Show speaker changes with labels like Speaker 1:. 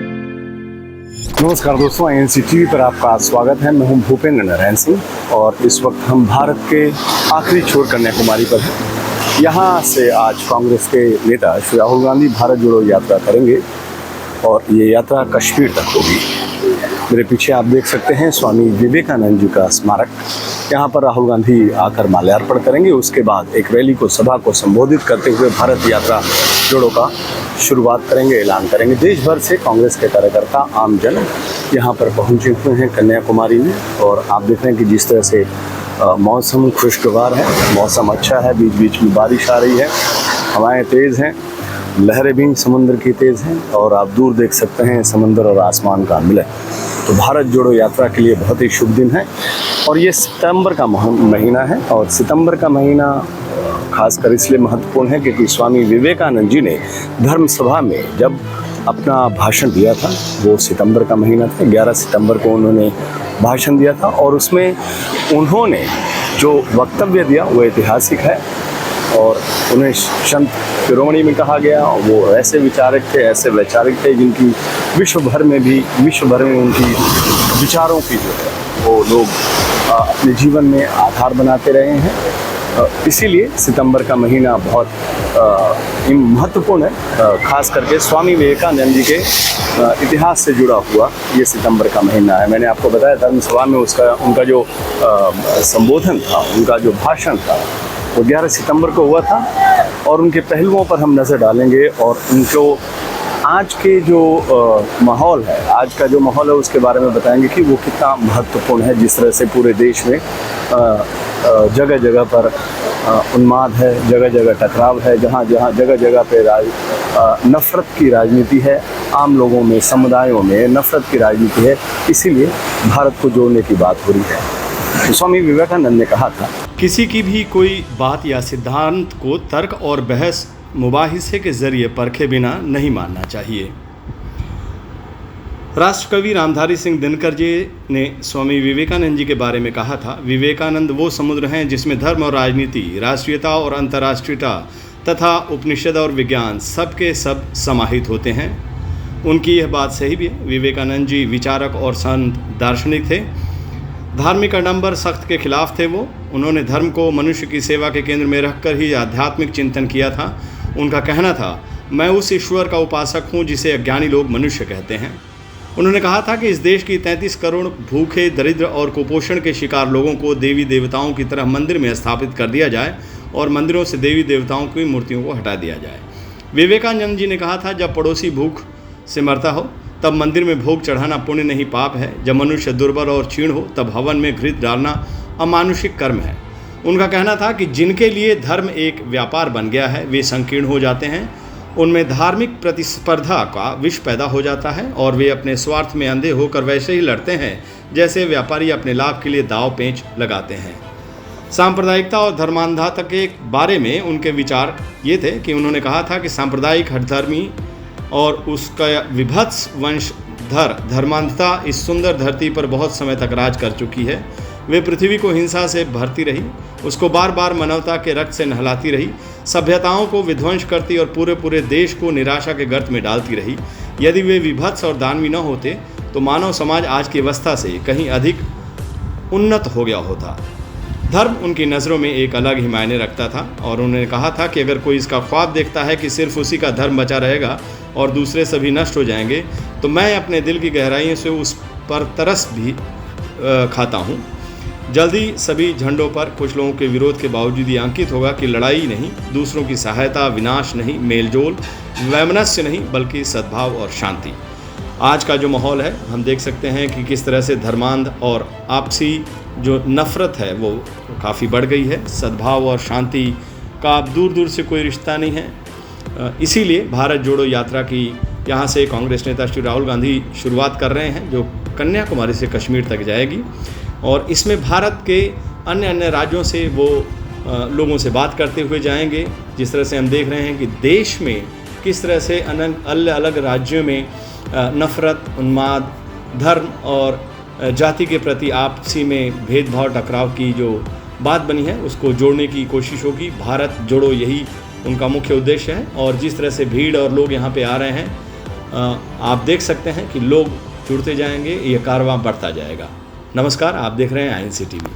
Speaker 1: नमस्कार दोस्तों, एनसीटीवी पर आपका स्वागत है। मैं हूं भूपेंद्र नारायण सिंह और इस वक्त हम भारत के आखिरी छोर कन्याकुमारी पर हैं। यहाँ से आज कांग्रेस के नेता श्री राहुल गांधी भारत जोड़ो यात्रा करेंगे और ये यात्रा कश्मीर तक होगी। मेरे पीछे आप देख सकते हैं स्वामी विवेकानंद जी का स्मारक। यहाँ पर राहुल गांधी आकर माल्यार्पण करेंगे। उसके बाद एक रैली को, सभा को संबोधित करते हुए भारत यात्रा जोड़ो का शुरुआत करेंगे, ऐलान करेंगे। देश भर से कांग्रेस के कार्यकर्ता, आमजन यहाँ पर पहुँचे हुए हैं कन्याकुमारी में। और आप देख रहे हैं कि जिस तरह से मौसम खुशगवार है, मौसम अच्छा है, बीच बीच में बारिश आ रही है, हवाएं तेज़ हैं, लहरें भी समुद्र की तेज़ हैं और आप दूर देख सकते हैं समंदर और आसमान का मिलन। तो भारत जोड़ो यात्रा के लिए बहुत ही शुभ दिन है और ये सितंबर का महीना है। और सितंबर का महीना खासकर इसलिए महत्वपूर्ण है क्योंकि स्वामी विवेकानंद जी ने धर्म सभा में जब अपना भाषण दिया था, वो सितंबर का महीना था। 11 सितंबर को उन्होंने भाषण दिया था और उसमें उन्होंने जो वक्तव्य दिया वो ऐतिहासिक है और उन्हें संत शिरोमणि में कहा गया। वो ऐसे विचारक थे, ऐसे वैचारिक थे जिनकी विश्व भर में उनकी विचारों की जो है वो लोग अपने जीवन में आधार बनाते रहे हैं। इसीलिए सितंबर का महीना बहुत महत्वपूर्ण है। खास करके स्वामी विवेकानंद जी के इतिहास से जुड़ा हुआ ये सितंबर का महीना है। मैंने आपको बताया धर्मसभा में उनका जो संबोधन था, उनका जो भाषण था वो 11 सितंबर को हुआ था और उनके पहलुओं पर हम नज़र डालेंगे और उनको आज के जो माहौल है, आज का जो माहौल है उसके बारे में बताएंगे कि वो कितना महत्वपूर्ण है। जिस तरह से पूरे देश में जगह जगह पर उन्माद है, जगह जगह टकराव है, जहाँ जगह जगह पे नफ़रत की राजनीति है, आम लोगों में, समुदायों में नफ़रत की राजनीति है। इसीलिए भारत को जोड़ने की बात हो रही है। तो स्वामी विवेकानंद ने कहा था,
Speaker 2: किसी की भी कोई बात या सिद्धांत को तर्क और बहस मुबाहिसे के जरिए परखे बिना नहीं मानना चाहिए। राष्ट्रकवि रामधारी सिंह दिनकर जी ने स्वामी विवेकानंद जी के बारे में कहा था, विवेकानंद वो समुद्र हैं जिसमें धर्म और राजनीति, राष्ट्रीयता और अंतर्राष्ट्रीयता तथा उपनिषद और विज्ञान सबके सब समाहित होते हैं। उनकी यह बात सही भी है। विवेकानंद जी विचारक और संत दार्शनिक थे। धार्मिक आडंबर सख्त के खिलाफ थे वो। उन्होंने धर्म को मनुष्य की सेवा के केंद्र में रखकर ही आध्यात्मिक चिंतन किया था। उनका कहना था, मैं उस ईश्वर का उपासक हूँ जिसे अज्ञानी लोग मनुष्य कहते हैं। उन्होंने कहा था कि इस देश की 33 करोड़ भूखे, दरिद्र और कुपोषण के शिकार लोगों को देवी देवताओं की तरह मंदिर में स्थापित कर दिया जाए और मंदिरों से देवी देवताओं की मूर्तियों को हटा दिया जाए। विवेकानंद जी ने कहा था, जब पड़ोसी भूख से मरता हो तब मंदिर में भोग चढ़ाना पुण्य नहीं पाप है। जब मनुष्य दुर्बल और क्षीण हो तब हवन में घृत डालना अमानुषिक कर्म है। उनका कहना था कि जिनके लिए धर्म एक व्यापार बन गया है वे संकीर्ण हो जाते हैं। उनमें धार्मिक प्रतिस्पर्धा का विष पैदा हो जाता है और वे अपने स्वार्थ में अंधे होकर वैसे ही लड़ते हैं जैसे व्यापारी अपने लाभ के लिए दाव पेंच लगाते हैं। सांप्रदायिकता और धर्मांधता के बारे में उनके विचार ये थे कि उन्होंने कहा था कि सांप्रदायिक हठधर्मी और उसका विभत्स वंशधर धर्मांधता इस सुंदर धरती पर बहुत समय तक राज कर चुकी है। वे पृथ्वी को हिंसा से भरती रही, उसको बार बार मानवता के रक्त से नहलाती रही, सभ्यताओं को विध्वंस करती और पूरे देश को निराशा के गर्त में डालती रही। यदि वे विभत्स और दानवी न होते तो मानव समाज आज की अवस्था से कहीं अधिक उन्नत हो गया होता। धर्म उनकी नज़रों में एक अलग ही मायने रखता था और उन्होंने कहा था कि अगर कोई इसका ख्वाब देखता है कि सिर्फ उसी का धर्म बचा रहेगा और दूसरे सभी नष्ट हो जाएंगे, तो मैं अपने दिल की गहराइयों से उस पर तरस भी खाता हूँ। जल्दी सभी झंडों पर कुछ लोगों के विरोध के बावजूद ये अंकित होगा कि लड़ाई नहीं, दूसरों की सहायता, विनाश नहीं, मेलजोल, वैमनस्य नहीं, बल्कि सद्भाव और शांति। आज का जो माहौल है हम देख सकते हैं कि किस तरह से धर्मांध और आपसी जो नफ़रत है वो काफ़ी बढ़ गई है। सद्भाव और शांति का दूर दूर से कोई रिश्ता नहीं है। इसीलिए भारत जोड़ो यात्रा की यहाँ से कांग्रेस नेता श्री राहुल गांधी शुरुआत कर रहे हैं, जो कन्याकुमारी से कश्मीर तक जाएगी और इसमें भारत के अन्य राज्यों से वो लोगों से बात करते हुए जाएंगे। जिस तरह से हम देख रहे हैं कि देश में किस तरह से अलग अलग राज्यों में नफ़रत, उन्माद, धर्म और जाति के प्रति आपसी में भेदभाव, टकराव की जो बात बनी है उसको जोड़ने की कोशिश होगी। भारत जोड़ो यही उनका मुख्य उद्देश्य है और जिस तरह से भीड़ और लोग यहाँ पे आ रहे हैं आप देख सकते हैं कि लोग जुड़ते जाएंगे, ये कारवां बढ़ता जाएगा। नमस्कार, आप देख रहे हैं INC TV।